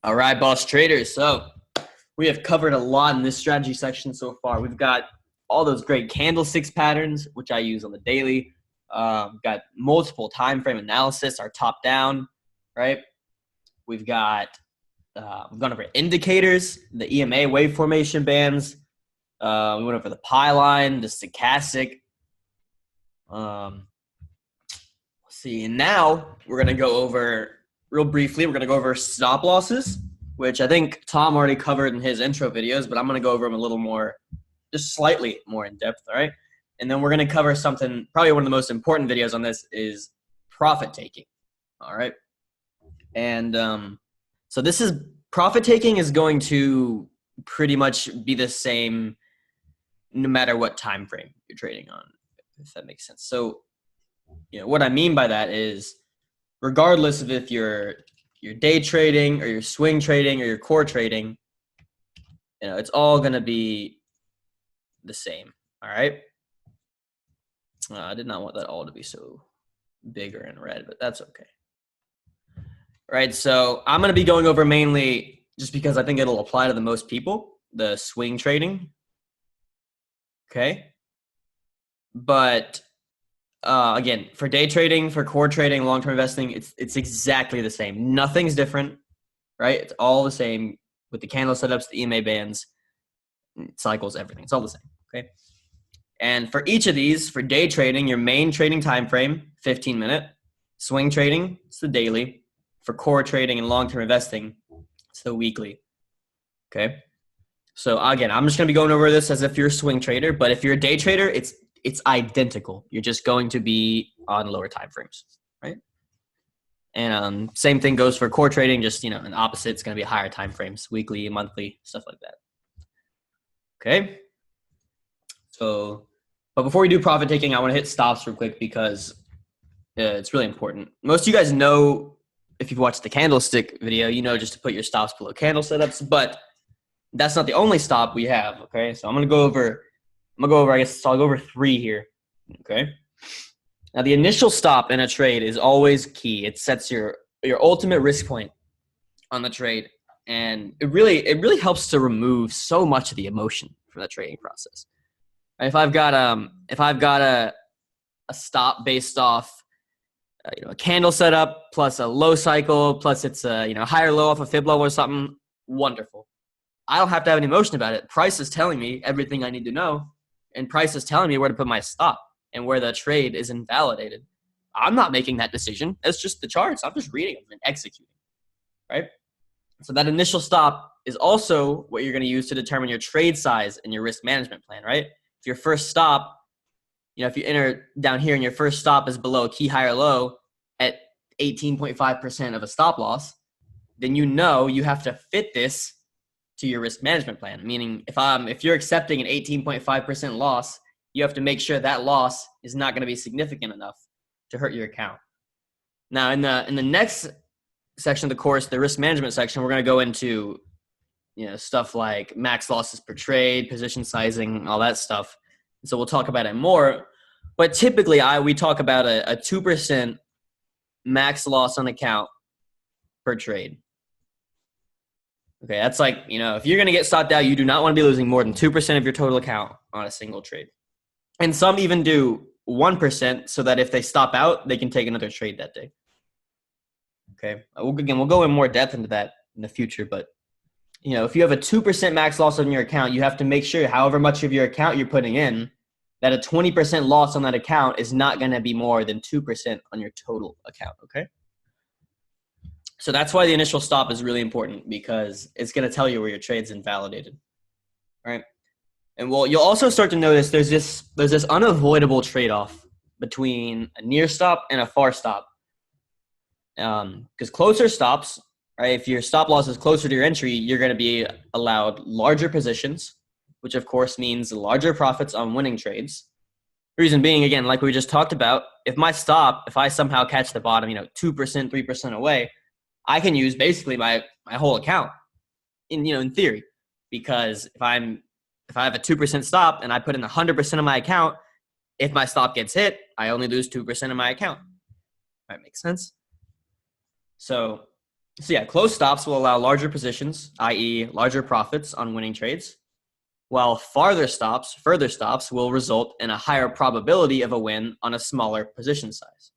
All right, boss traders. So we have covered a lot in this strategy section so far. We've got all those great candlesticks patterns, which I use on the daily. Got multiple time frame analysis, our top down, right? We've gone over indicators, the EMA wave formation bands. We went over the pi line, the stochastic. Let's see. And now we're gonna go over real briefly. We're gonna go over stop losses, which I think Tom already covered in his intro videos, but I'm gonna go over them a little more, just slightly more in depth. All right. And then we're gonna cover something. Probably one of the most important videos on this is profit taking. All right. And so this is profit taking is going to pretty much be the same no matter what time frame you're trading on, if that makes sense. So, what I mean by that is regardless of if you're day trading or you're swing trading or you're core trading, it's all going to be the same. All right. I did not want that all to be so big or in red, but that's okay. All right. So I'm going to be going over mainly just because I think it'll apply to the most people, the swing trading. Okay. But again, for day trading, for core trading, long-term investing, it's exactly the same. Nothing's different, right? It's all the same with the candle setups, the EMA bands, cycles, everything. It's all the same, okay? And for each of these, for day trading, your main trading time frame, 15-minute. Swing trading, it's the daily. For core trading and long-term investing, it's the weekly, okay? So again, I'm just going to be going over this as if you're a swing trader, but if you're a day trader, it's identical. You're just going to be on lower time frames, right? And same thing goes for core trading, just, an opposite. It's going to be higher time frames, weekly, monthly, stuff like that. Okay. So, but before we do profit taking, I want to hit stops real quick because it's really important. Most of you guys know, if you've watched the candlestick video, just to put your stops below candle setups, but that's not the only stop we have. Okay. So I'm going to go over, I guess I'll go over 3 here. Okay. Now the initial stop in a trade is always key. It sets your ultimate risk point on the trade. And it really helps to remove so much of the emotion from the trading process. If I've got a stop based off a candle setup plus a low cycle plus it's a higher low off a fib low or something, wonderful. I don't have to have an emotion about it. Price is telling me everything I need to know, and price is telling me where to put my stop and where the trade is invalidated. I'm not making that decision. It's just the charts. I'm just reading them and executing, right? So that initial stop is also what you're going to use to determine your trade size and your risk management plan, right? If your first stop, if you enter down here and your first stop is below a key high or low at 18.5% of a stop loss, then you have to fit this to your risk management plan. Meaning if you're accepting an 18.5% loss, you have to make sure that loss is not going to be significant enough to hurt your account. Now in the next section of the course, the risk management section, we're going to go into stuff like max losses per trade, position sizing, all that stuff. So we'll talk about it more. But typically we talk about a 2% max loss on account per trade. Okay, that's like, if you're going to get stopped out, you do not want to be losing more than 2% of your total account on a single trade. And some even do 1% so that if they stop out, they can take another trade that day. Okay, we'll go in more depth into that in the future. But, if you have a 2% max loss on your account, you have to make sure however much of your account you're putting in, that a 20% loss on that account is not going to be more than 2% on your total account, okay? So that's why the initial stop is really important, because it's going to tell you where your trade's invalidated, right? And you'll also start to notice there's this unavoidable trade-off between a near stop and a far stop. Because closer stops, right? If your stop loss is closer to your entry, you're going to be allowed larger positions, which of course means larger profits on winning trades. Reason being, again, like we just talked about, if I somehow catch the bottom, 2%, 3% away, I can use basically my whole account in theory, because if I have a 2% stop and I put in 100% of my account, if my stop gets hit, I only lose 2% of my account. That makes sense. So So yeah, closed stops will allow larger positions, i.e. larger profits on winning trades, while further stops will result in a higher probability of a win on a smaller position size.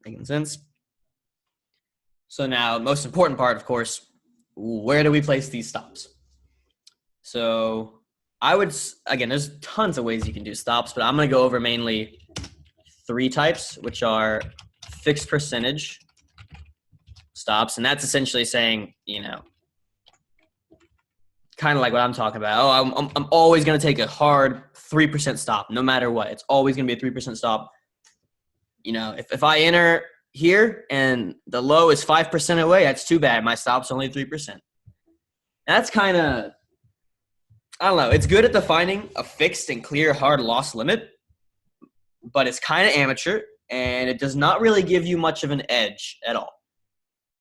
Making sense? So now, most important part, of course, where do we place these stops? So I would, again, there's tons of ways you can do stops, but I'm going to go over mainly 3 types, which are fixed percentage stops. And that's essentially saying, kind of like what I'm talking about. Oh, I'm always going to take a hard 3% stop, no matter what. It's always going to be a 3% stop. If I enter here and the low is 5% away, that's too bad. My stop's only 3%. That's kind of, I don't know. It's good at defining a fixed and clear hard loss limit, but it's kind of amateur, and it does not really give you much of an edge at all.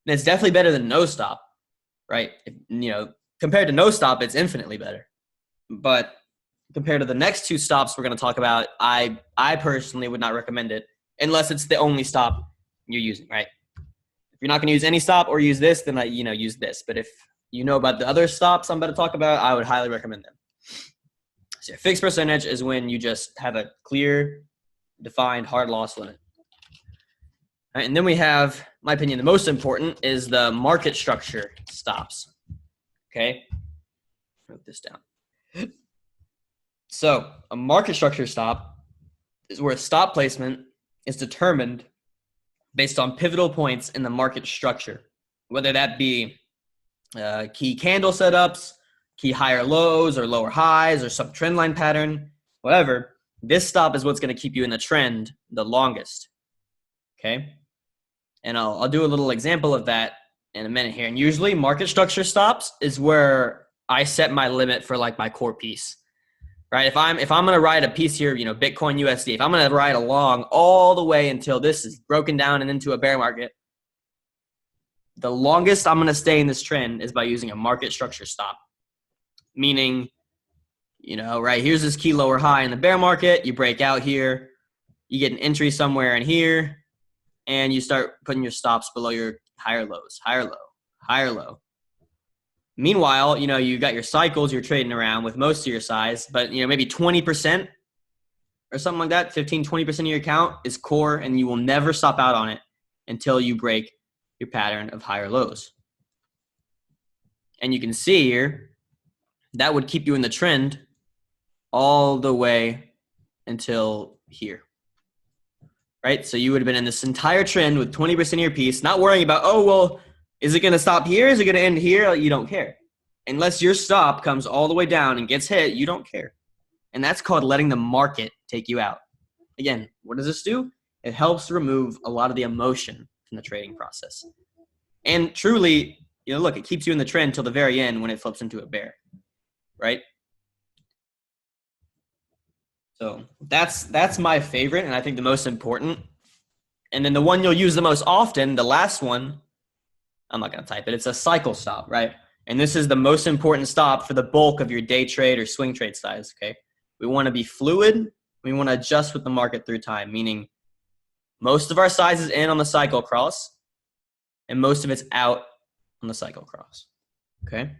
And it's definitely better than no stop, right? Compared to no stop, it's infinitely better. But compared to the next 2 stops we're going to talk about, I personally would not recommend it unless it's the only stop you're using, right? If you're not going to use any stop or use this, then use this. But if you know about the other stops I'm about to talk about, I would highly recommend them. So fixed percentage is when you just have a clear, defined hard loss limit. All right, and then we have, in my opinion, the most important is the market structure stops. Okay, wrote this down. So a market structure stop is where stop placement is determined based on pivotal points in the market structure, whether that be key candle setups, key higher lows or lower highs, or some trend line pattern, whatever. This stop is what's going to keep you in the trend the longest. Okay, and I'll do a little example of that in a minute here. And usually market structure stops is where I set my limit for like my core piece, right? If I'm going to ride a piece here, Bitcoin USD, if I'm going to ride along all the way until this is broken down and into a bear market, the longest I'm going to stay in this trend is by using a market structure stop. Meaning, right, here's this key lower high in the bear market. You break out here, you get an entry somewhere in here, and you start putting your stops below your higher lows, higher low, higher low. Meanwhile, you got your cycles you're trading around with most of your size, but, maybe 20% or something like that, 15, 20% of your account is core, and you will never stop out on it until you break your pattern of higher lows. And you can see here, that would keep you in the trend all the way until here. Right? So you would have been in this entire trend with 20% of your piece, not worrying about, oh, well, is it going to stop here? Is it going to end here? You don't care. Unless your stop comes all the way down and gets hit, you don't care. And that's called letting the market take you out. Again, what does this do? It helps remove a lot of the emotion from the trading process. And truly, look, it keeps you in the trend till the very end when it flips into a bear. Right? So that's my favorite, and I think the most important. And then the one you'll use the most often, the last one, I'm not going to type it. It's a cycle stop, right? And this is the most important stop for the bulk of your day trade or swing trade size, okay? We want to be fluid. We want to adjust with the market through time, meaning most of our size is in on the cycle cross, and most of it's out on the cycle cross, okay?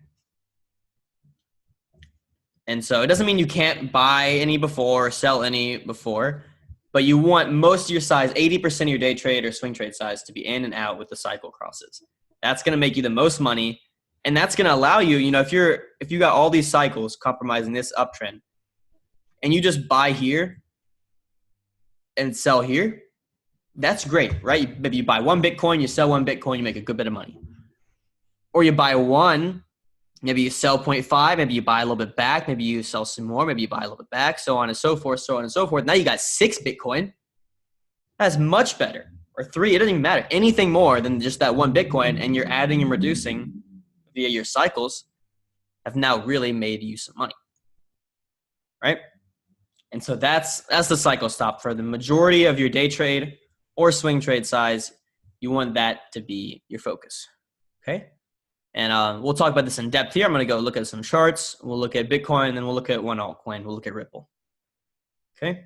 And so it doesn't mean you can't buy any before or sell any before, but you want most of your size, 80% of your day trade or swing trade size, to be in and out with the cycle crosses. That's going to make you the most money, and that's going to allow you, if you got all these cycles compromising this uptrend, and you just buy here and sell here, that's great, right? Maybe you buy 1 Bitcoin, you sell 1 Bitcoin, you make a good bit of money. Or you buy 1, maybe you sell 0.5, maybe you buy a little bit back, maybe you sell some more, maybe you buy a little bit back, so on and so forth, so on and so forth. Now you got 6 Bitcoin. That's much better. Or 3, it doesn't even matter. Anything more than just that 1 Bitcoin, and you're adding and reducing via your cycles, have now really made you some money, right? And so that's the cycle stop for the majority of your day trade or swing trade size. You want that to be your focus, okay? And we'll talk about this in depth here. I'm going to go look at some charts. We'll look at Bitcoin, and then we'll look at one altcoin. We'll look at Ripple. Okay.